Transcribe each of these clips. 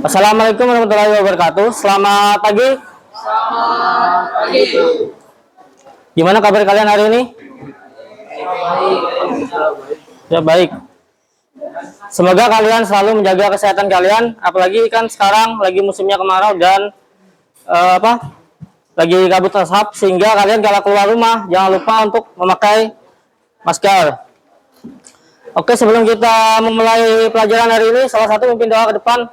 Assalamualaikum warahmatullahi wabarakatuh. Selamat pagi. Selamat pagi. Gimana kabar kalian hari ini? Ya, baik. Semoga kalian selalu menjaga kesehatan kalian, apalagi kan sekarang lagi musimnya kemarau dan lagi kabut asap, sehingga kalian kalau keluar rumah jangan lupa untuk memakai masker. Oke, sebelum kita memulai pelajaran hari ini, salah satu memimpin doa ke depan.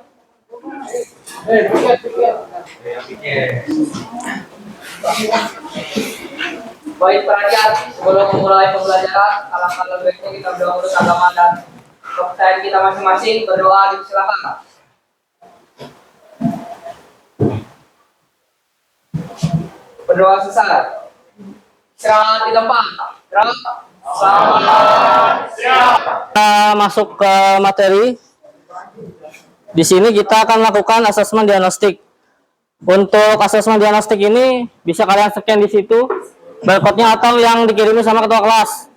Baik perhatian, sebelum memulai pembelajaran, alangkah lebih baiknya kita berdoa untuk agama dan kepercayaan kita masing-masing. Berdoa, silakan. Berdoa sesat. Istirahat di tempat. Selamat siang. Kita masuk ke materi. Di sini kita akan melakukan asesmen diagnostik. Untuk asesmen diagnostik ini bisa kalian scan di situ barcode-nya atau yang dikirimi sama ketua kelas.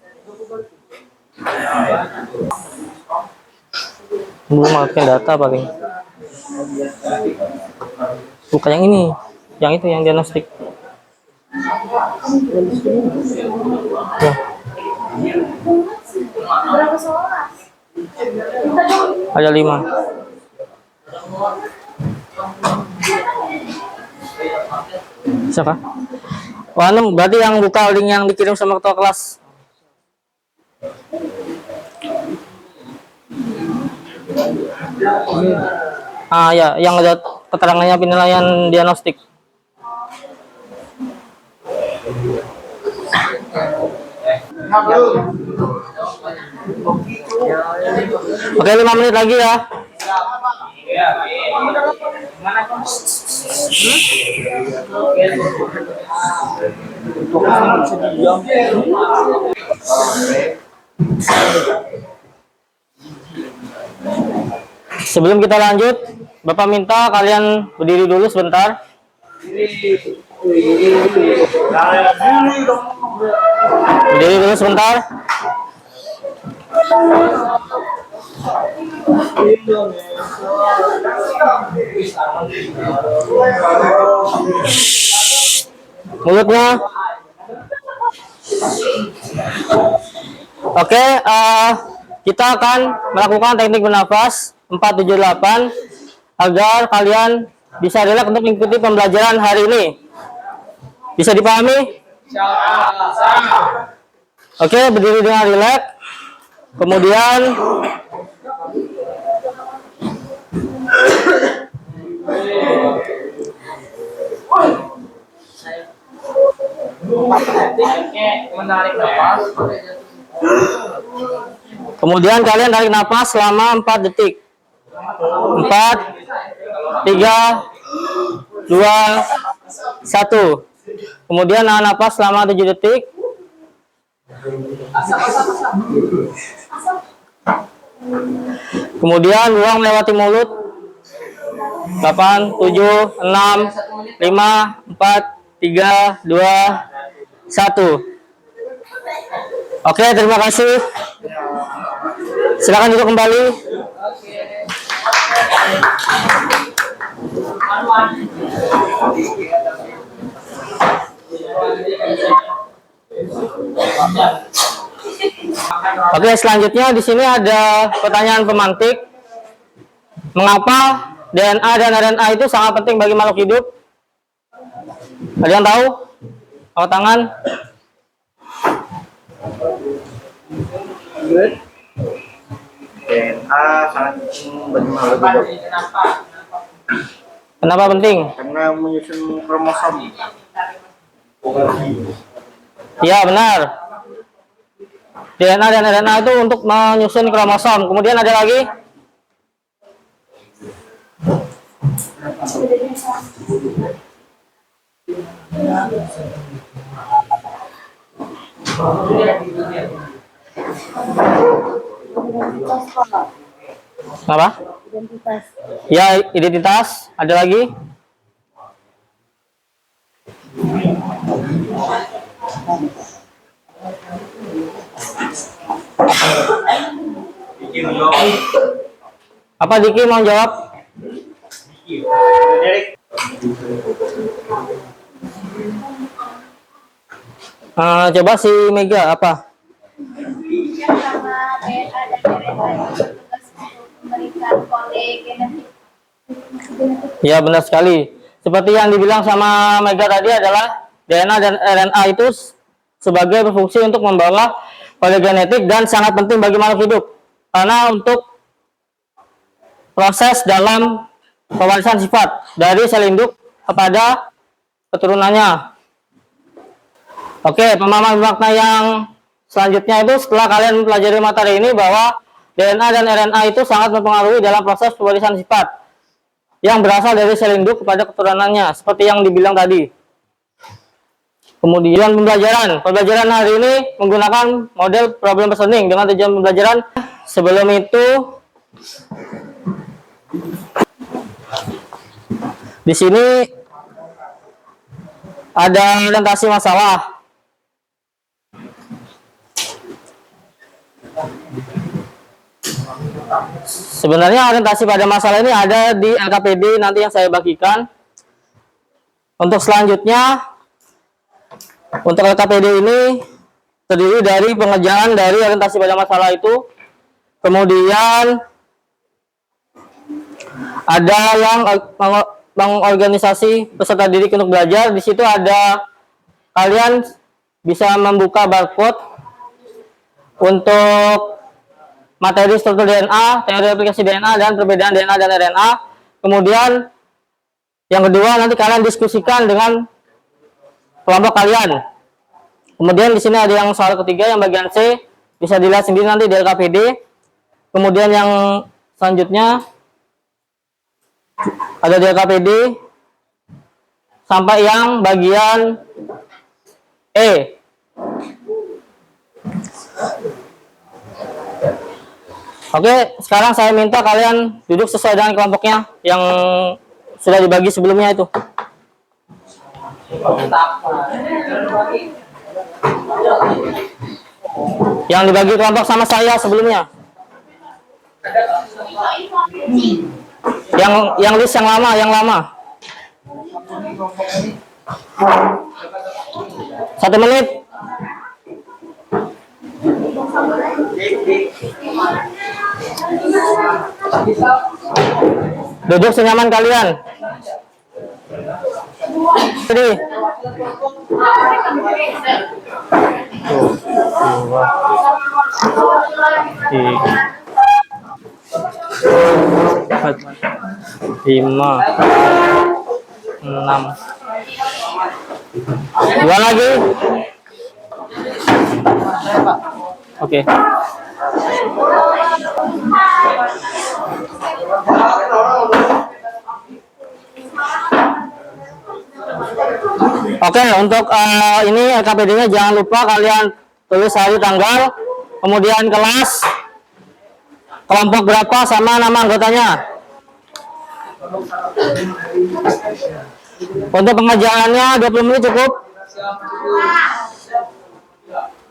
Belum masukin data paling. Bukan yang ini, yang itu yang diagnostik. Ya. Ada 5. Bisa kah? Wah, berarti yang buka link yang dikirim sama ketua kelas. Ya, yang ada keterangannya penilaian diagnostik. Oke, 5 menit lagi ya. Sebelum kita lanjut, Bapak minta kalian berdiri dulu sebentar. Berdiri dulu sebentar. Mulutnya. Oke, kita akan melakukan teknik bernafas 478 agar kalian bisa rileks untuk mengikuti pembelajaran hari ini. Bisa dipahami? Oke, berdiri dengan rileks. Kemudian menarik nafas. Kemudian kalian tarik nafas selama 4 detik. 4, 3, 2, 1. Kemudian nahan nafas selama 7 detik. Kemudian buang melewati mulut. 8, 7, 6, 5, 4, 3, 2, 1. Oke, terima kasih. Silakan duduk kembali. Oke, selanjutnya di sini ada pertanyaan pemantik. Mengapa DNA dan RNA itu sangat penting bagi makhluk hidup? Ada yang tahu? Angkat tangan. DNA sangat penting bagi makhluk hidup. Kenapa penting? Karena menyusun kromosom. Iya, benar. DNA dan RNA itu untuk menyusun kromosom. Kemudian ada lagi? Apa? Identitas. Ya, identitas. Ada lagi? Apa Diki mau jawab? Coba si Mega apa? Sama DNA dan RNA itu tugas untuk memberikan kode genetik. Ya benar sekali. Seperti yang dibilang sama Mega tadi adalah DNA dan RNA itu sebagai berfungsi untuk membawa kode genetik dan sangat penting bagi makhluk hidup. Karena untuk proses dalam pewarisan sifat dari sel induk kepada keturunannya. Oke, pemahaman makna yang selanjutnya itu setelah kalian mempelajari materi ini bahwa DNA dan RNA itu sangat mempengaruhi dalam proses pewarisan sifat yang berasal dari sel induk kepada keturunannya, seperti yang dibilang tadi. Kemudian pembelajaran hari ini menggunakan model problem reasoning dengan tujuan pembelajaran. Sebelum itu, di sini ada orientasi masalah. Sebenarnya orientasi pada masalah ini ada di LKPD nanti yang saya bagikan. Untuk selanjutnya, untuk LKPD ini terdiri dari pengerjaan dari orientasi pada masalah itu. Kemudian ada yang mengorganisasi peserta didik untuk belajar. Di situ ada kalian bisa membuka barcode untuk materi struktur DNA, teori aplikasi DNA, dan perbedaan DNA dan RNA. Kemudian yang kedua nanti kalian diskusikan dengan kelompok kalian. Kemudian di sini ada yang soal ketiga yang bagian C, bisa dilihat sendiri nanti di LKPD. Kemudian yang selanjutnya ada di LKPD sampai yang bagian E. Oke, sekarang saya minta kalian duduk sesuai dengan kelompoknya yang sudah dibagi sebelumnya itu. Yang dibagi kelompok sama saya sebelumnya. Yang list yang lama. 1 menit. Duduk senyaman kalian. Jadi. Lima, 6. Dua lagi. Oke. Oke, untuk ini LKPD-nya jangan lupa kalian tulis hari, tanggal, kemudian kelas, kelompok berapa, sama nama anggotanya. Untuk pengerjaannya 20 menit cukup.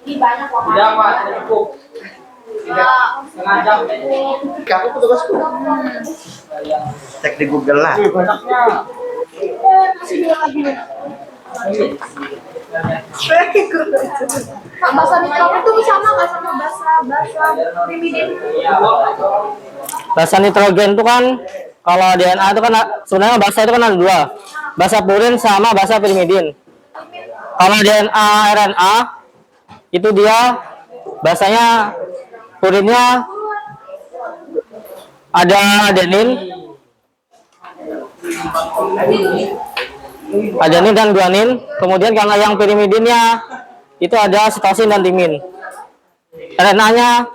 Ini banyak kok. Tidak, Pak, tidak cukup. Setengah jam. Aku petugasku. Cek di Google lah. Banyaknya. Bahasa nitro itu sama nggak sama bahasa primidin? Bahasa nitrogen itu kan kalau DNA itu kan sebenarnya bahasa itu kan ada dua, bahasa purin sama bahasa pirimidin. Kalau DNA RNA itu dia bahasanya purinnya ada adenin dan guanin. Kemudian karena yang pirimidinnya itu ada sitosin dan timin. RNA-nya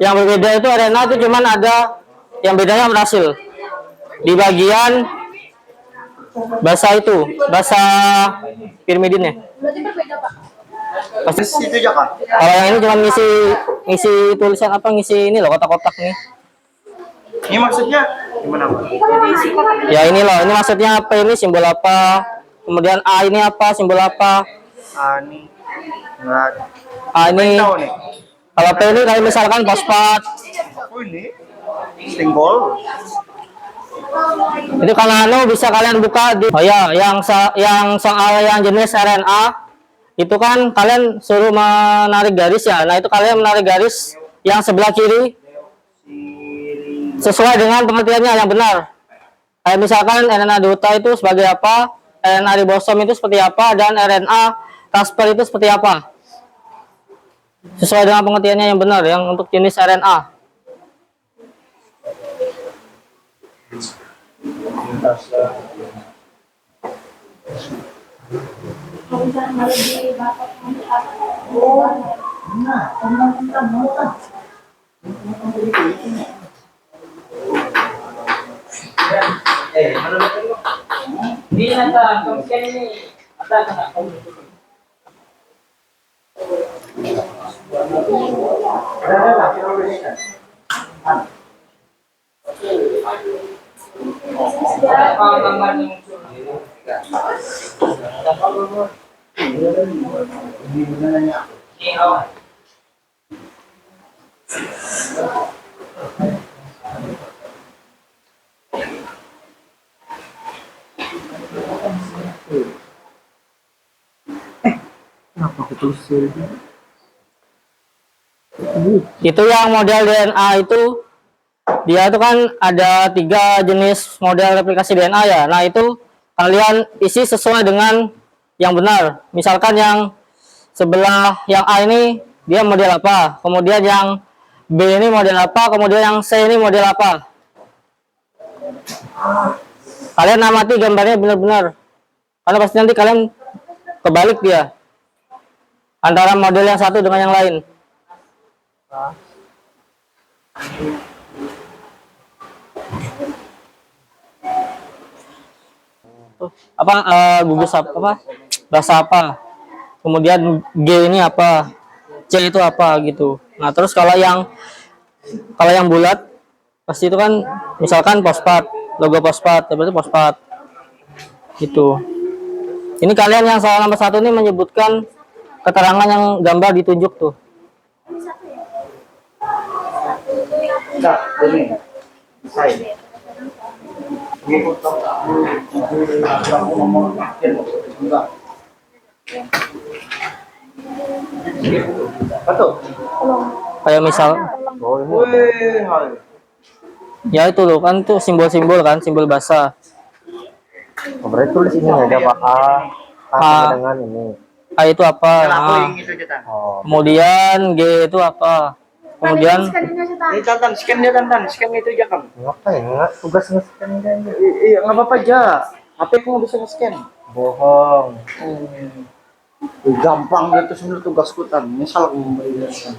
yang berbeda itu RNA itu cuman ada yang bedanya berhasil di bagian bahasa itu, bahasa pirimidinnya. Berarti berbeda, Pak. Pasti Situ aja kan. kalau yang ini cuma ngisi tulisan apa, ngisi ini loh, kotak-kotak nih. Ini maksudnya gimana, Pak? Ya ini loh, ini maksudnya apa, ini simbol apa, kemudian A ini apa, simbol apa. Ini enggak ini tahu nih. kalau P ini kayak misalkan fosfat. Oh ini simbol. Itu kalau anu bisa kalian buka di, oh ya, yang soal yang jenis RNA itu kan kalian suruh menarik garis ya. Nah, itu kalian menarik garis yang sebelah kiri sesuai dengan pengertiannya yang benar. Kayak misalkan RNA duta itu sebagai apa, RNA ribosom itu seperti apa, dan RNA transfer itu seperti apa. Sesuai dengan pengertiannya yang benar yang untuk jenis RNA. Hindi na sa kung ini ada na. Itu yang model DNA itu dia itu kan ada 3 jenis model replikasi DNA ya. Nah, itu kalian isi sesuai dengan yang benar. Misalkan yang sebelah yang A ini dia model apa, kemudian yang B ini model apa, kemudian yang C ini model apa. Kalian amati gambarnya benar-benar, karena pasti nanti kalian kebalik dia antara model yang satu dengan yang lain. Apa gugus apa bahasa apa, kemudian G ini apa, C itu apa gitu. Nah, terus kalau yang bulat pasti itu kan misalkan fosfat, logo fosfat, berarti fosfat gitu. Ini kalian yang soal nomor 1 ini menyebutkan keterangan yang gambar ditunjuk tuh. Enggak, ini. Saya. Aku ngomong enggak. Betul. Kayak misal ya itu loh kan, tuh simbol-simbol kan, simbol bahasa. Berarti tulis ini aja Pak A dengan ini. A itu apa? Nah, Oh. kemudian G itu apa? Kemudian Ini Tantan, scan dia Tantan, scan itu aja kan. Ngapain? Nggak tugas nge-scan dia. Iya, nggak apa-apa aja. HP ku nggak bisa nge-scan. Bohong. Gampang gitu sebenarnya tugasku Tan. Misal aku memberi scan.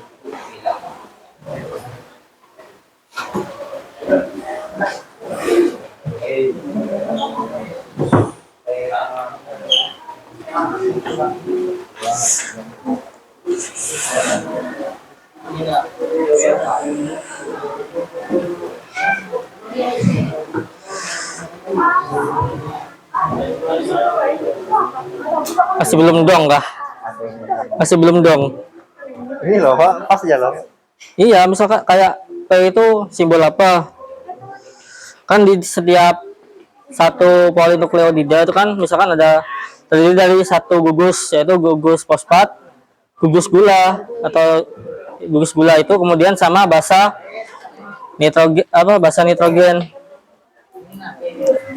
masih belum dong kah? Masih belum dong. Ini loh Pak, pas aja loh. Iya, misalkan kayak P itu simbol apa? Kan di setiap satu polinukleotida itu kan misalkan ada terdiri dari satu gugus, yaitu gugus fosfat, gugus gula atau gugus gula itu, kemudian sama basa nitrogen basa nitrogen.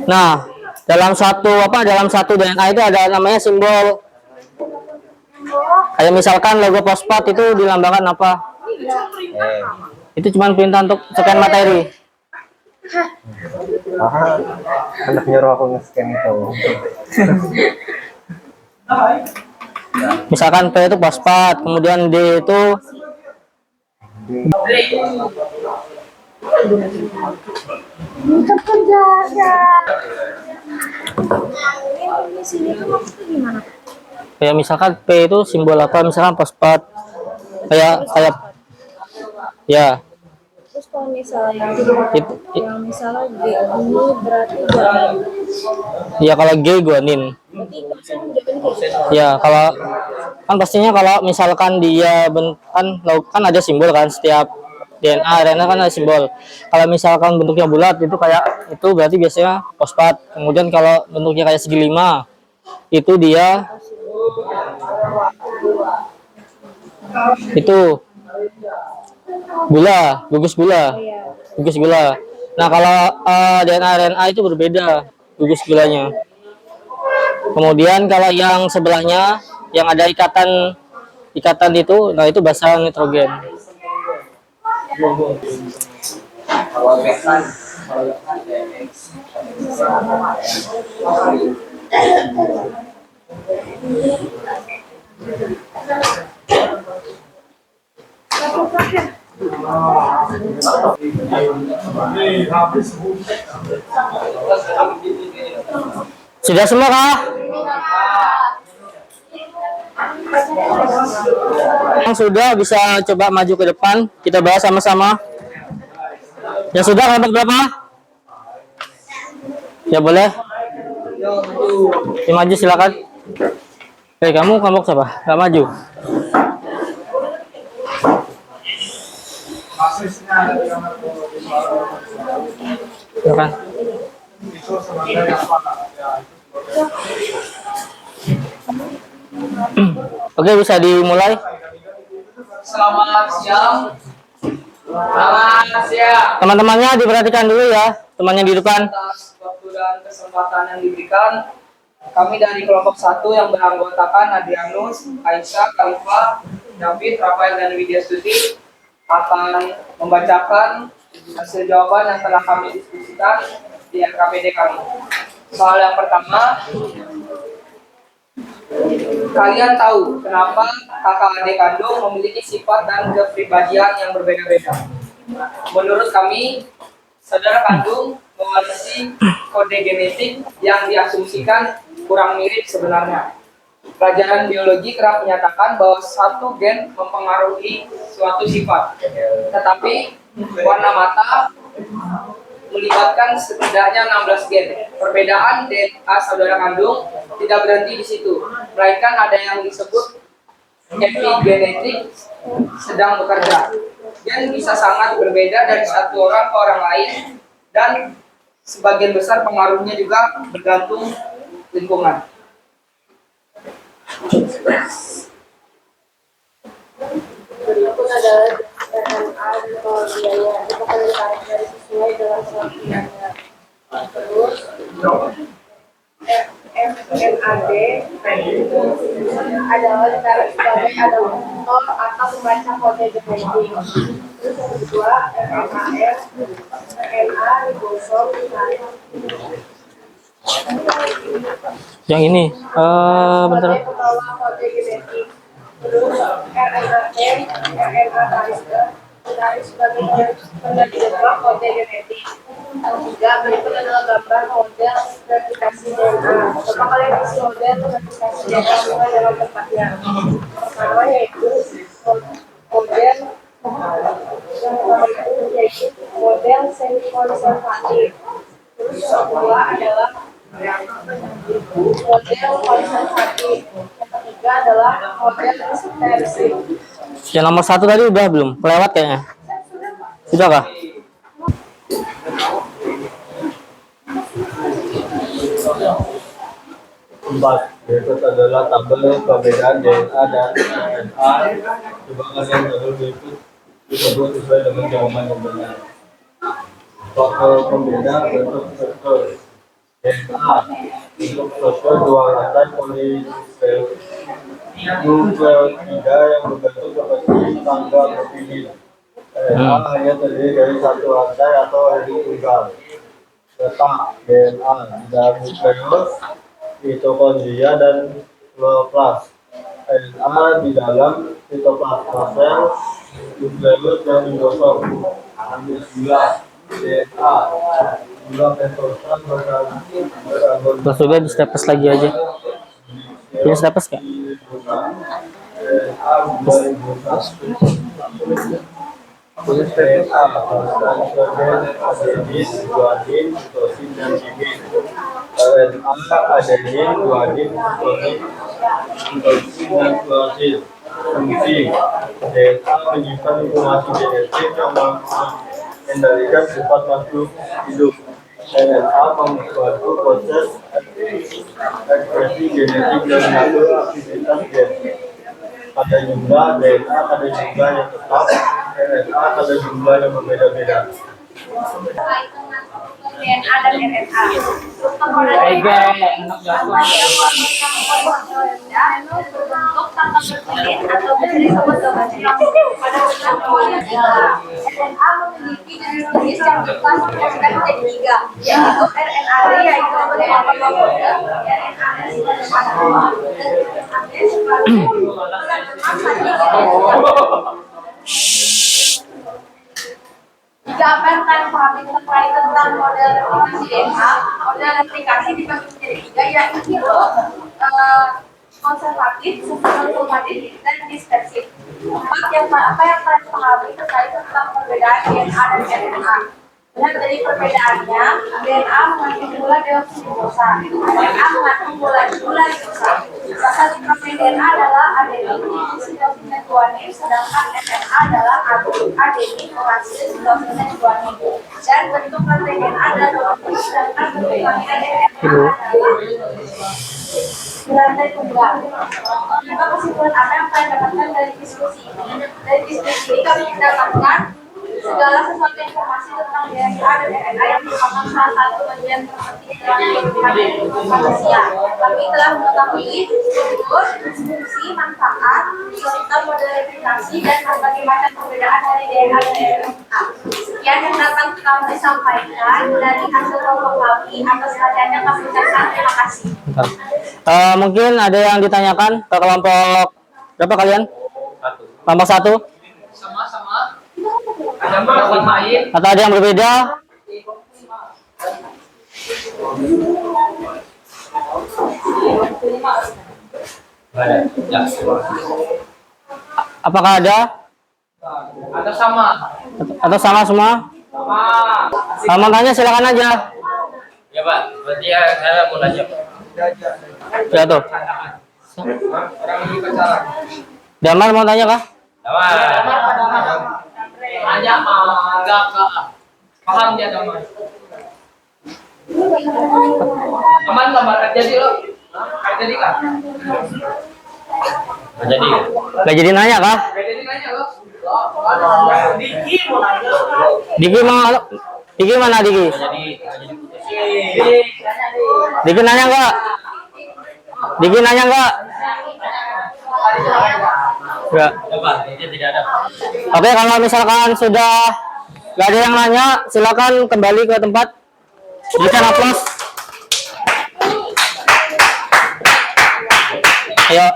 Nah, dalam satu DNA itu ada namanya simbol. Kayak misalkan logo fosfat itu dilambangkan apa? Itu cuma perintah untuk scan materi. Anak nyuruh aku nge-scan itu. Misalkan P itu fosfat, kemudian D itu kayak misalkan P itu simbol apa, misalkan fosfat, kayak ya Terus kalau misalnya itu, yang misalnya G ini berarti guanin. ya kalau G guanin. Berarti maksudnya jawabannya kayak gitu. Ya kalau kan pastinya kalau misalkan dia kan ada simbol kan setiap DNA, RNA kan ada simbol. Kalau misalkan bentuknya bulat itu kayak itu berarti biasanya fosfat. Kemudian kalau bentuknya kayak segi 5 itu dia itu gula, gugus gula. Gugus gula. Nah, kalau DNA RNA itu berbeda gugus gulanya. Kemudian kalau yang sebelahnya yang ada ikatan itu, nah itu basa nitrogen. Sudah semua kah? Yang sudah bisa coba maju ke depan, kita bahas sama-sama. Yang sudah kelompok berapa? Ya boleh. Ya, maju silakan. Oke, kamu kelompok siapa? Gak maju. Silakan. Oke, bisa dimulai. Selamat siang. Selamat siang. Teman-temannya diperhatikan dulu ya, temannya di depan. Atas waktu dan kesempatan yang diberikan, kami dari kelompok 1 yang beranggotakan Adrianus, Aisyah, Khalifa, David, Rafael, dan Widya Stuti akan membacakan hasil jawaban yang telah kami diskusikan di RKPD kami. Soal yang pertama, kalian tahu kenapa kakak adik kandung memiliki sifat dan kepribadian yang berbeda-beda? Menurut kami, saudara kandung mewarisi kode genetik yang diasumsikan kurang mirip sebenarnya. Pelajaran biologi kerap menyatakan bahwa satu gen mempengaruhi suatu sifat, tetapi warna mata melibatkan setidaknya 16 gen. Perbedaan DNA saudara kandung tidak berhenti di situ, melainkan ada yang disebut epigenetik sedang bekerja. Gen bisa sangat berbeda dari satu orang ke orang lain, dan sebagian besar pengaruhnya juga bergantung lingkungan. Berikut adalah DNA mitochondrianya. Itu akan ditarik dari sesuai dengan pengertiannya. Terus FMAD adalah ditarik sebagai adaptor atau pembaca kode genetik. Terus yang kedua RNA ribosom ditarik Yang ini, bentar. sebagai pembawa kode genetik. Terus RNA tarisker ditarik sebagai pendeteksi kode genetik. Yang ketiga, berikut adalah gambar model replikasi DNA. Coba kalian isi model replikasi DNA sesuai dengan tempatnya. Pertama yaitu model yang pertama yaitu model semi konservatif. Terus yang kedua adalah model konservatif. Yang ketiga adalah model ekstensif. Yang nomor 1 tadi udah belum? Kelewat kayaknya. Sudah kah? Empat, berikut adalah tabel perbedaan DNA dan RNA. Coba kalian tabel berikut disebut sesuai dengan jawaban yang benar. Faktor pembeda bentuk struktur DNA bentuk struktur dua rantai nukleotida yang berbentuk seperti tangga berpilih. RNA hanya terdiri dari satu rantai atau helix tunggal. Letak DNA di dalam nukleus, mitokondria dan kloroplas. RNA di dalam sitoplasma sel, nukleus dan ribosom. Ambil gula DNA, gula pentosan berkarbon. Terus juga di staples lagi aja. Punya staples nggak? RNA gula ribosom. DNA, nitrogen, adenin, guanin, sitosin, dan timin. RNA, adenin, guanin, sitosin, dan klorosil. Fungsi DNA menyimpan informasi genetik yang mengendalikan sifat makhluk hidup. DNA membantu proses ekspresi genetik dan mengatur aktivitas gen. Pada jumlah DNA pada jumlah yang tetap, RNA pada jumlah yang berbeda-beda. DNA dan RNA. Struktur model DNA berbentuk tangkap berpilih atau menjadi sobat-sobat pada bentuk model RNA memiliki jenis yang diklasifikasikan menjadi 3, yaitu RNA-D yaitu sebagai model RNA sebagai pasangan dan RNA sebagai jika apa yang kalian pahami terkait tentang model replikasi DNA, model replikasi dibagi menjadi 3, yaitu konservatif, suprakonservatif, dan dispersif. Apa yang kalian pahami terkait tentang perbedaan DNA dan RNA? Lihat dari perbedaannya, DNA mengandung gula deoksiribosa, RNA mengandung gula ribosa. Bahan protein DNA adalah adenin, silosin dan guanin, sedangkan RNA adalah adenin, uracil, silosin dan guanin. Dan bentuk protein DNA adalah dua, sedangkan bentuk protein RNA adalah berantai tunggal. Maka kesimpulan apa yang kalian dapatkan dari diskusi ini? Dari diskusi ini kami mendapatkan segala sesuatu informasi tentang DNA dan RNA yang merupakan salah satu bagian terpenting dalam kehidupan manusia. Kami telah mengetahui struktur, fungsi, manfaat, serta model replikasi dan berbagai macam perbedaan dari DNA dan RNA. Sekian yang dapat kami sampaikan dari hasil kelompok kami. Atas perhatiannya kami ucapkan terima kasih. Mungkin ada yang ditanyakan ke kelompok berapa kalian? Kelompok 1? Sama-sama. Ada pendapat lain? Atau ada yang berbeda? Apakah ada? Ada sama. Atau sama semua? Sama. Mau tanya silakan aja. Ya Pak, berarti ya saya mau nanya Pak. Ya tuh. Orang ini pacaran. Damar mau tanya kah? Hanya enggak paham dia teman. Aman gambar jadi lo. Jadi kan? Nggak jadi. Gak jadi nanya kah? Jadi nanya lo. Diki mana Diki? Diki nanya enggak? Diki nanya enggak? Enggak. Ya Pak, ini tidak ada. Oke, kalau misalkan sudah nggak ada yang nanya, silakan kembali ke tempat. Berikan aplaus. Ayo.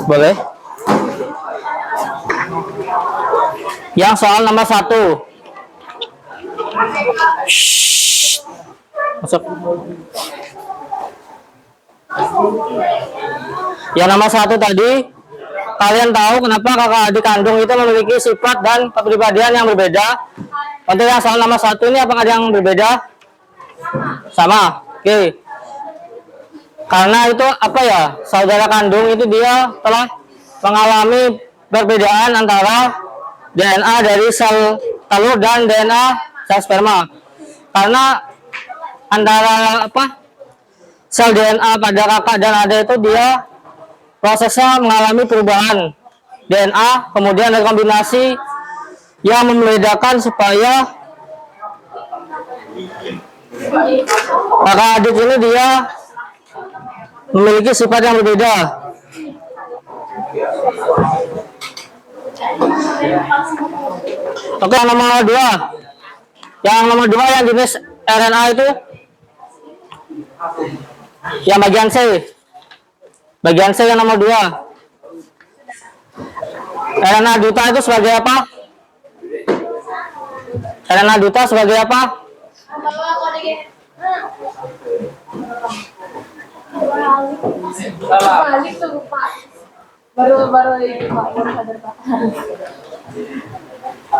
Boleh. Yang soal nomor 1. Masuk. Yang nomor 1 tadi, kalian tahu kenapa kakak adik kandung itu memiliki sifat dan kepribadian yang berbeda? Untuk yang soal nomor 1 ini apakah ada yang berbeda? Sama. Oke. Karena itu apa ya? Saudara kandung itu dia telah mengalami perbedaan antara DNA dari sel telur dan DNA sel sperma. Karena antara sel DNA pada kakak dan adik itu dia prosesnya mengalami perubahan DNA, kemudian ada kombinasi yang membedakan supaya kakak adik ini dia memiliki sifat yang berbeda. Oke, yang nomor 2. Yang nomor 2 yang jenis RNA itu yang bagian C. Bagian C yang nomor 2. RNA duta itu sebagai apa? RNA duta sebagai apa? Balik tuh lupa. Baru ini Pak, baru sadar Pak.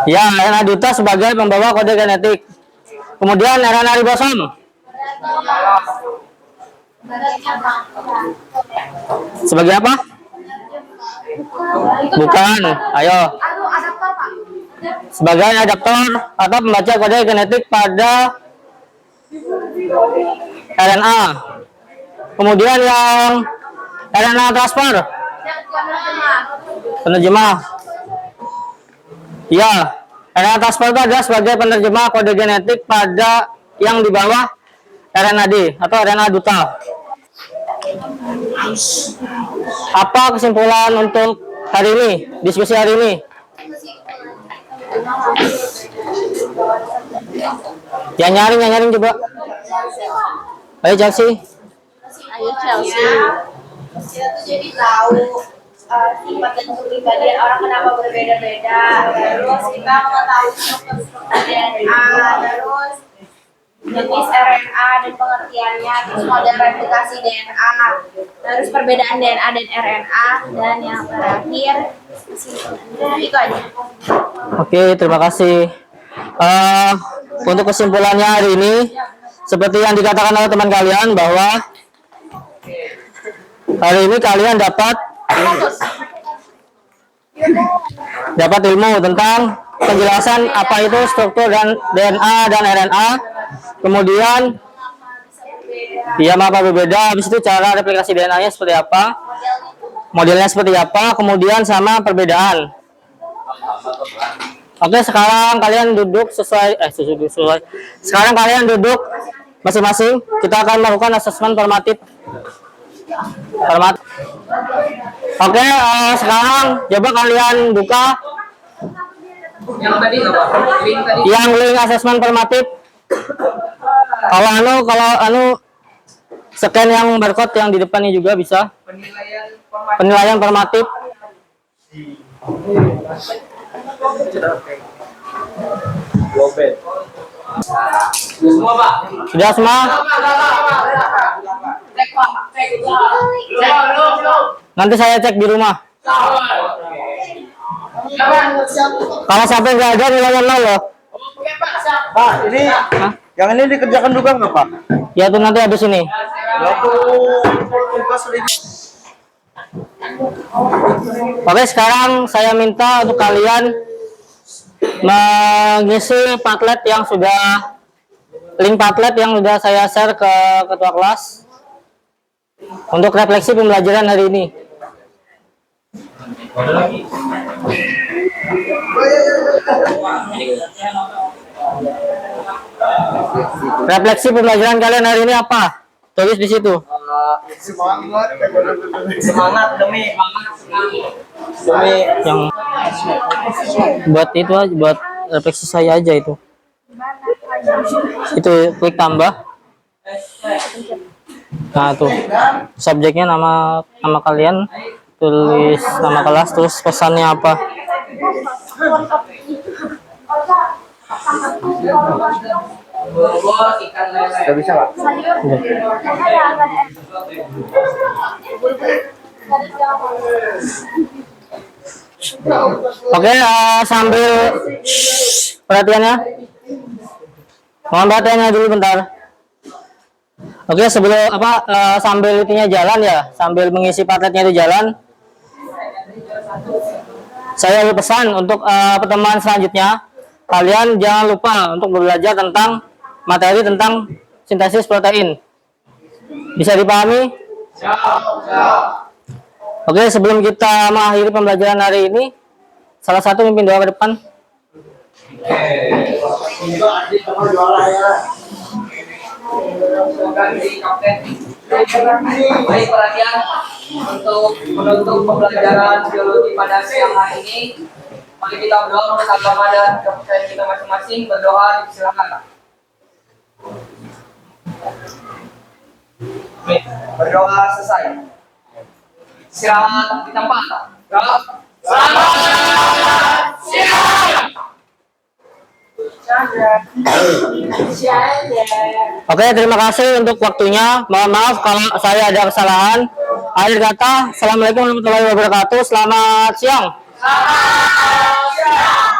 Ya, RNA duta sebagai pembawa kode genetik. Kemudian RNA ribosom. Sebagai apa? Bukan. Ayo. Aduh, adaptor, Pak. Sebagai adaptor atau pembaca kode genetik pada RNA. Kemudian yang RNA transfer. Penerjemah. Ya, RNA transfer itu adalah sebagai penerjemah kode genetik pada yang di bawah RNA-D atau RNA duta. Apa kesimpulan untuk hari ini, diskusi hari ini? Yang nyaring coba. Ayo Chelsea. Ayo Chelsea. Kita tuh jadi tahu sifat dan kepribadian orang kenapa berbeda-beda. Terus kita mengetahui struktur DNA, terus jenis RNA dan pengertiannya, terus model replikasi DNA, terus perbedaan DNA dan RNA, dan yang terakhir kesimpulannya itu aja. Oke, terima kasih. Untuk kesimpulannya hari ini, seperti yang dikatakan oleh teman kalian bahwa hari ini kalian dapat ilmu tentang penjelasan apa itu struktur dan DNA dan RNA. Kemudian dia apa berbeda, habis itu cara replikasi DNA-nya seperti apa, modelnya seperti apa, kemudian sama perbedaan. Oke, sekarang kalian duduk sesuai. Sekarang kalian duduk masing-masing. Kita akan melakukan asesmen formatif. Oke, sekarang coba kalian buka Yang tadi apa? Link tadi. yang link asesmen formatif. Kalau scan yang barcode yang di depannya juga bisa. Penilaian formatif. Semua, Pak. Sudah semua? Cek, Pak. Cek. Nanti saya cek di rumah. Kalau sampai nggak ada nilainya 0 loh. Pak, ini yang ini dikerjakan juga nggak Pak? Ya tuh nanti habis ini. Oke, sekarang saya minta untuk kalian mengisi Padlet yang sudah link Padlet yang sudah saya share ke ketua kelas untuk refleksi pembelajaran hari ini. Refleksi pembelajaran kalian hari ini apa? Tulis di situ. Semangat demi Yang buat itu aja, buat refleksi saya aja itu. Itu klik tambah. Nah tuh subjeknya nama kalian, tulis nama kelas, terus pesannya apa. Ikan lele. Gak bisa Pak? Oke, sambil perhatiannya, mohon perhatiannya dulu bentar. Oke, sebelum sambil itunya jalan ya, sambil mengisi Padletnya itu jalan, saya berpesan untuk pertemuan selanjutnya, kalian jangan lupa untuk belajar tentang materi tentang sintesis protein. Bisa dipahami? Oke, sebelum kita mengakhiri pembelajaran hari ini, salah satu mimpin doa ke depan. Baik, perhatian untuk menutup pembelajaran biologi pada siang hari ini. Mari kita berdoa menurut agama dan kepercayaan kita masing-masing. Berdoa, silakan. Berdoa selesai. Selamat di tempat. Selamat siang. Oke, terima kasih untuk waktunya. Mohon maaf kalau saya ada kesalahan. Akhir kata, assalamualaikum warahmatullahi wabarakatuh. Selamat siang. Selamat siang.